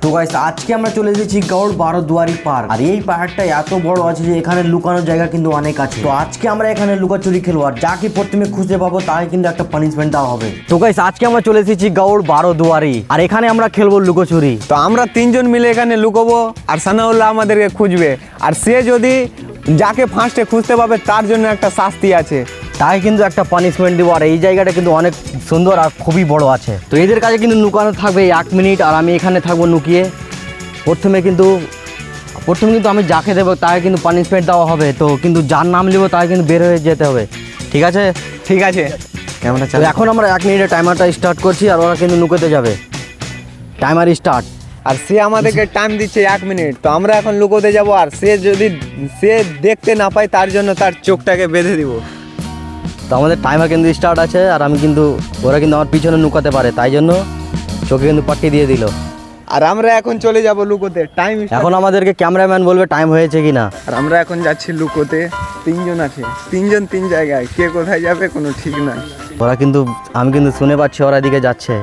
তো গাইস আজকে আমরা চলে এসেছি গৌড় বারোদুয়ারি পার্ক। আর এই পাহাড়টা এত বড় আছে যে এখানে লুকানোর জায়গা কিন্তু অনেক আছে। তো আজকে আমরা এখানে লুকাচুরি খেলবো, আর যাকে প্রথমে খুঁজে পাবো তাকে কিন্তু একটা পানিশমেন্ট দেওয়া হবে। তো গাইস আজকে আমরা চলে এসেছি গৌড় বারোদুয়ারি, আর এখানে আমরা খেলবো লুকোচুরি। তো আমরা তিনজন মিলে এখানে লুকোবো, আর সানাউল্লাহ আমাদেরকে খুঁজবে। আর সে যদি যাকে ফার্স্টে খুঁজতে পাবে তার জন্য একটা শাস্তি আছে, তাকে কিন্তু একটা পানিশমেন্ট দিব। আর এই জায়গাটা কিন্তু অনেক সুন্দর আর খুবই বড় আছে। তো এদের কাছে কিন্তু লুকানো থাকবে 1 মিনিট, আর আমি এখানে থাকবো লুকিয়ে। প্রথমে কিন্তু আমি যাকে দেবো তাকে কিন্তু পানিশমেন্ট দেওয়া হবে। তো কিন্তু যার নাম নেবো তাকে কিন্তু বের হয়ে যেতে হবে, ঠিক আছে? ঠিক আছে? ক্যামেরা তো চালু। এখন আমরা 1 মিনিটের টাইমারটা স্টার্ট করছি, আর ওরা কিন্তু লুকোতে যাবে। Timer start. আর সে আমাদেরকে টাইম দিচ্ছে 1 মিনিট। তো আমরা এখন লুকোতে যাব, আর সে যদি দেখতে না পায় তার জন্য তার চোখটাকে বেঁধে দিব। তো আমাদের টাইমার কিন্তু স্টার্ট আছে, আর ওরা কিন্তু আমার পিছনে লুকাতে পারে, তাই জন্য চোখে কিন্তু পাঠিয়ে দিয়ে দিল। আর আমরা এখন চলে যাব লুকোতে। টাইম এখন আমাদেরকে ক্যামেরাম্যান বলবে টাইম হয়েছে কি না। আর আমরা এখন যাচ্ছি লুকোতে। 3 জন আছে, 3 জন 3 জায়গায়, কে কোথায় যাবে কোনো ঠিক নাই। আমি কিন্তু শুনে পাচ্ছি ওরা দিকে যাচ্ছে।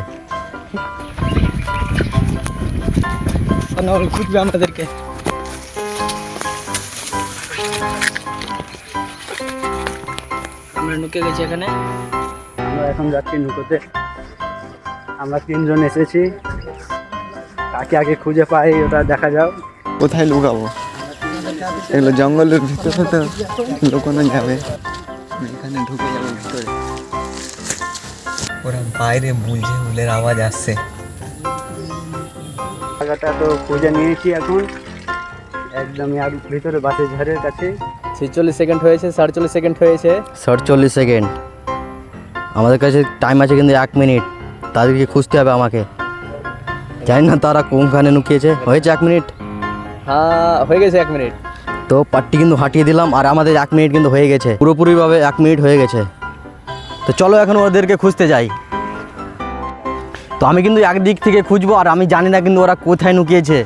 খুঁজবে আমাদেরকে। আমরা ঢুকে গেছি এখানে। আমরা এখন যাচ্ছি লুকোতে। আমরা 3 জন এসেছি, কাকে আগে খুঁজে পাই ওটা দেখা যাও। কোথায় লুকাবো? এগুলো জঙ্গলের ভিতরে তো লুকানো যাবে। এখানে ঢুকে যাবো ভিতরে। ওরা বাইরে বুলছে, বুলের আওয়াজ আসছে। জায়গাটা তো খুঁজে নিয়েছি এখন, একদম আর ভিতরে বাসের ঝাড়ের কাছে। 46 সেকেন্ড হয়েছে, 47 সেকেন্ড হয়েছে। 47 সেকেন্ড। আমাদের কাছে টাইম আছে কিন্তু 1 মিনিট। তাদেরকে খুঁজতে হবে আমাকে। জানি না তারা কোনখানে লুকিয়েছে। হয়েছে 1 মিনিট। হ্যাঁ হয়ে গেছে 1 মিনিট। তো পাট্টি কিন্তু হাঁটিয়ে দিলাম, আর আমাদের 1 মিনিট কিন্তু হয়ে গেছে, পুরোপুরিভাবে 1 মিনিট হয়ে গেছে। তো চলো এখন ওদেরকে খুঁজতে যাই। তো আমি কিন্তু একদিক থেকে খুঁজবো, আর আমি জানি না কিন্তু ওরা কোথায় লুকিয়েছে।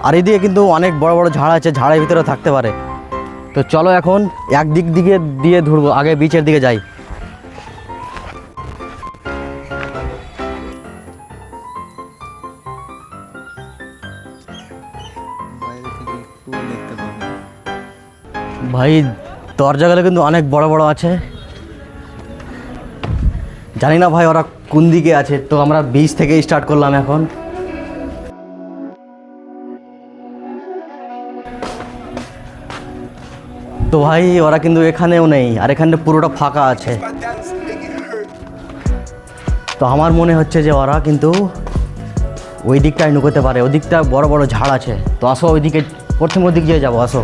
আর এদিকে কিন্তু অনেক বড় বড় ঝাড় আছে, ঝাড়ের ভিতরে থাকতে পারে। তো চলো এখন একদিক দিয়ে ধরবো, আগে বিচের দিকে যাই। ভাই দরজাগুলো কিন্তু অনেক বড় বড় আছে। জানি না ভাই ওরা কোন দিকে আছে। তো আমরা বিচ থেকে স্টার্ট করলাম এখন। তো ভাই ওরা কিন্তু এখানেও নেই, আর এখানে পুরোটা ফাঁকা আছে। তো আমার মনে হচ্ছে যে ওরা কিন্তু ওই দিকটায় লুকোতে পারে। ওই দিকটা বড় বড় ঝাড় আছে। তো আসো ওইদিকে, প্রথম ওই দিক দিয়ে যাবো, আসো।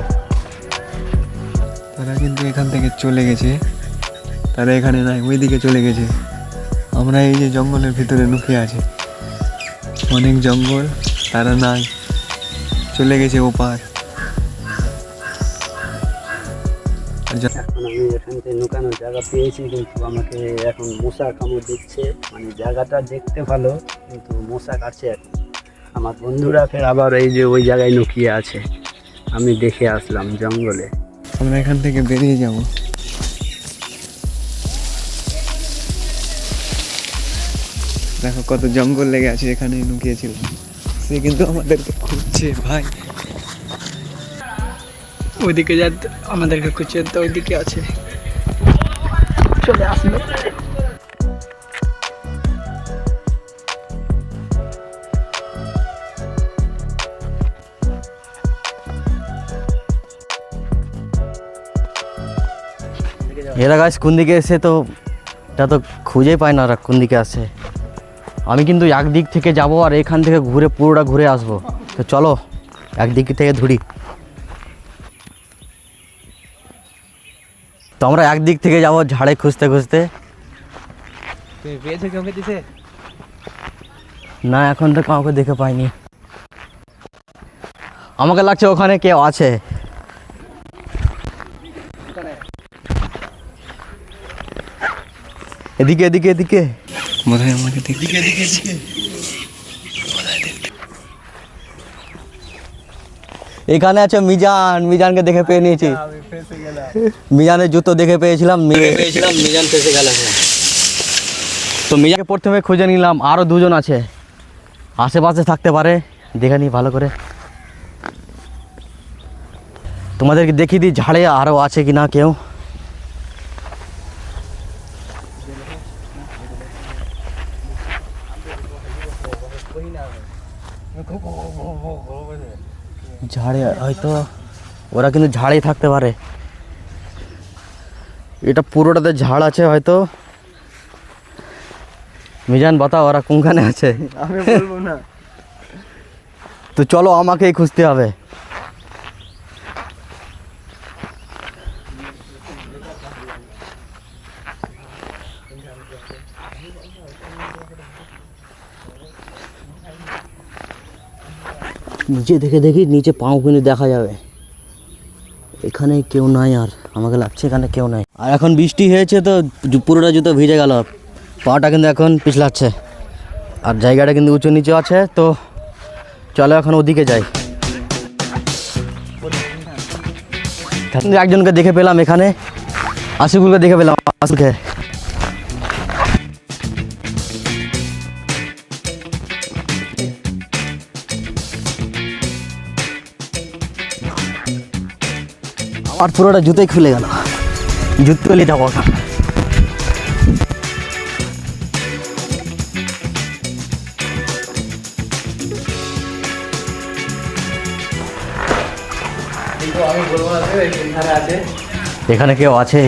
তারা কিন্তু এখান থেকে চলে গেছে, তারা এখানে নাই, ওই দিকে চলে গেছে। আমরা এই যে জঙ্গলের ভিতরে লুকিয়ে আছি, অনেক জঙ্গল, তারা নাই, চলে গেছে ওপার। এখন আমি এখান থেকে লুকানোর জায়গা পেয়েছি, কিন্তু আমাকে এখন মশা কামড় দিচ্ছে। মানে জায়গাটা দেখতে ভালো, কিন্তু মশা কাটছে এখন। আমার বন্ধুরা ফের আবার এই যে ওই জায়গায় লুকিয়ে আছে, আমি দেখে আসলাম জঙ্গলে। আমরা এখান থেকে বেরিয়ে যাব। দেখো কত জঙ্গল লেগে আছে, এখানে লুকিয়েছিল। সে কিন্তু আমাদেরকে খুঁজছে ভাই। ওইদিকে যা, আমাদেরকে খুঁজছে, তো ওইদিকে আছে, চলে আসলো। এরা গাছ কোন দিকে এসে, তো এটা তো খুঁজেই পায় না ওরা কোন দিকে আসে। আমি কিন্তু একদিক থেকে যাব, আর এখান থেকে পুরোটা ঘুরে আসবো। তো চলো একদিক থেকে ধরি। তো আমরা একদিক থেকে যাবো ঝাড়ে খুঁজতে খুঁজতে। পেয়েছে কাউকে দিছে? না, এখন তো কাউকে দেখে পাইনি। আমাকে লাগছে ওখানে কেউ আছে। এদিকে এদিকে এদিকে। বোধহয় আমাকে দিকে এখানে আছে মিজান। মিজানকে দেখে পেয়ে নিয়েছি। মিজানের জুতো দেখে পেয়েছিলাম, মিজান ফেসে গেল। তো মিজাকে প্রথমে খুঁজে নিলাম, আরও 2 জন আছে, আশেপাশে থাকতে পারে, দেখে নিই ভালো করে। তোমাদেরকে দেখিয়ে দিই ঝাড়ে আরও আছে কি না কেউ। ঝাড়ে হয়তো ওরা কিন্তু ঝাড়েই থাকতে পারে। এটা পুরোটাতে ঝাড় আছে হয়তো। মিজান বাতা ওরা কোনখানে আছে? আমি বলবো না। তো চলো আমাকেই খুঁজতে হবে। নিচে দেখে দেখি, নিচে পাও কিন্তু দেখা যাবে। এখানে কেউ নাই, আর আমাকে লাগছে এখানে কেউ নাই। আর এখন বৃষ্টি হয়েছে তো পুরোটা জুতো ভিজে গেল, পাটা কিন্তু এখন পিছলাচ্ছে। আর জায়গাটা কিন্তু উঁচু নিচু আছে। তো চলো এখন ওদিকে যাই। একজনকে দেখে পেলাম এখানে, আশিকুলকে দেখে পেলাম। আশিকুলকে আমার পুরোটা জুতোই খুলে গেল, জুতো নিয়ে যাবো এখন। এখানে কেউ আছে?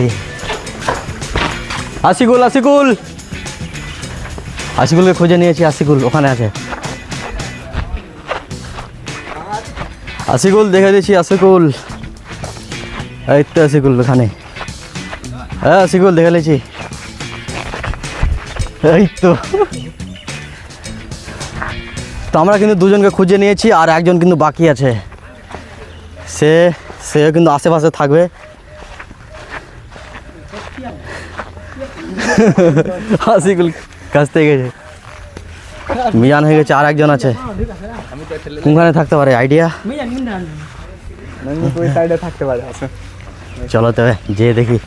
আশিকুল, আশিকুল, আশিকুলকে খুঁজে নিয়েছি। আশিকুল ওখানে আছে। আশিকুল দেখে দিয়েছি। আশিকুল, এই তো আশিকুল ওখানে। হ্যাঁ আশিকুল দেখে নিয়েছি, এই তো। তো আমরা কিন্তু দুজনকে খুঁজে নিয়েছি, আর একজন কিন্তু বাকি আছে। সে কিন্তু আশেপাশে থাকবে। আশিকুল কাছ থেকে গেছে, মিজান হয়ে গেছে, আর একজন আছে। কোনখানে থাকতে পারে আইডিয়া? ওই সাইডে থাকতে পারে। আছে, চলো তবে যে দেখি।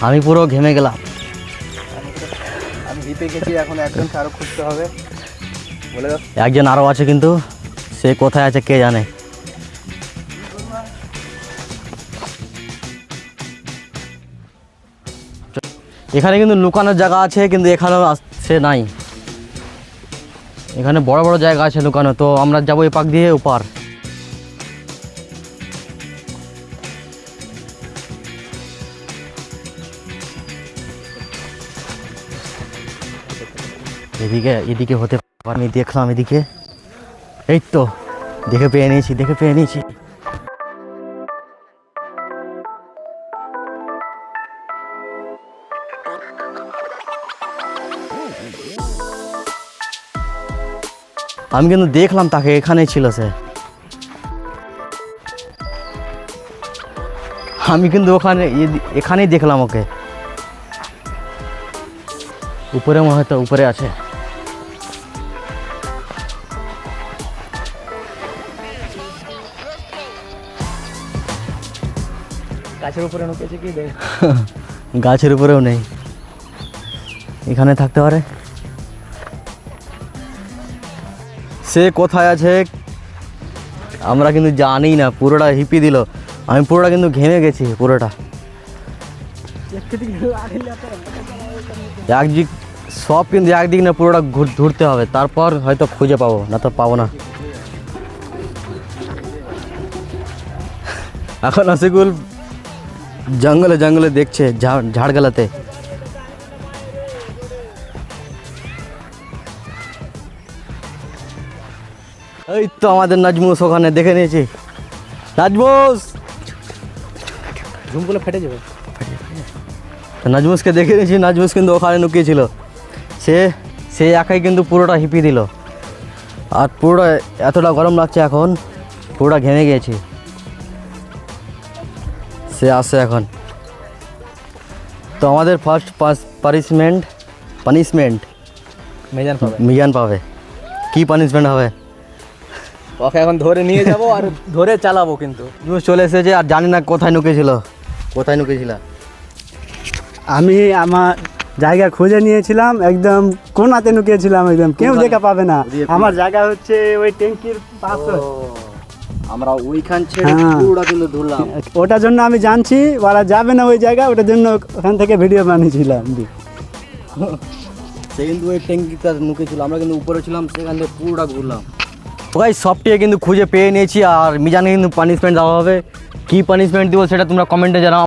আমি পুরো ঘেমে গেলাম। আমি জিতে গেছি। এখন একজনকে আরো খুঁজতে হবে। বলে দাও। একজন আরও আছে, কিন্তু সে কোথায় আছে কে জানে। এখানে কিন্তু লুকানোর জায়গা আছে, কিন্তু এখানেও সে নাই। এখানে বড় বড় জায়গা আছে লুকানো। তো আমরা যাবো এই পাক দিয়ে ওপার। এদিকে হতে পারে। আমি দেখলাম এদিকে, এই তো দেখে পেয়ে নিয়েছি। আমি কিন্তু দেখলাম তাকে, এখানেই ছিল সে। আমি কিন্তু এখানেই দেখলাম ওকে। উপরে হয়তো উপরে আছে। গাছের উপরে নুকেছে কি দেখ। গাছের উপরেও নেই, এখানে থাকতে পারে। সে কোথায় আছে আমরা কিন্তু জানি না। পুরোটা হিপি দিল, আমি পুরোটা কিন্তু ঘেমে গেছি পুরোটা। একদিক সব কিন্তু একদিক না, পুরোটা ঘুরতে হবে, তারপর হয়তো খুঁজে পাবো, না তো পাবো না। এখন আশিকুল জঙ্গলে দেখছে, ঝাড়গালাতে। এই তো আমাদের নাজমুস ওখানে দেখে নিয়েছি। নাজমুস, ঝুমগুলো ফেটে যাবে। নাজমুসকে দেখে নিয়েছি। নাজমুস কিন্তু ওখানে লুকিয়েছিল। সে একাই কিন্তু পুরোটা হিপি দিল। আর পুরোটা এতটা গরম লাগছে এখন, পুরোটা ঘেমে গিয়েছি। সে আসে এখন। তো আমাদের ফার্স্ট পানিশমেন্ট মেজান পাবে। মিজান পাবে। কি পানিশমেন্ট হবে? ওকে এখন ধরে নিয়ে যাব আর ধরে চালাবো কিন্তু। নিউজ চলে এসেছে আর জানি না কোথায় নুকেছিল, কোথায় নুকেছিল। আমি আমার জায়গা খুঁজে নিয়েছিলাম, একদম কোনাতে নুকিয়েছিলাম, একদম কেউ দেখা পাবে না। আমার জায়গা হচ্ছে ওই ট্যাঙ্কির পাশে। আমরা ওইখান ছেড়ে হ্যাঁ। পুরোটা কিন্তু ধরলাম। ওটার জন্য আমি জানছি ওরা যাবে না ওই জায়গা, ওটার জন্য ওখান থেকে ভিডিও বানিয়েছিলাম। সে কিন্তু ওই ট্যাঙ্কিটা নুকেছিল, আমরা কিন্তু উপরে ছিলাম, সেখান থেকে পুরোটা ঘুরলাম। ওই সবটিকে কিন্তু খুঁজে পেয়ে নিয়েছি আর মিজানকে কিন্তু পানিশমেন্ট দেওয়া হবে। কী পানিশমেন্ট দিব সেটা তোমরা কমেন্টে জানাও।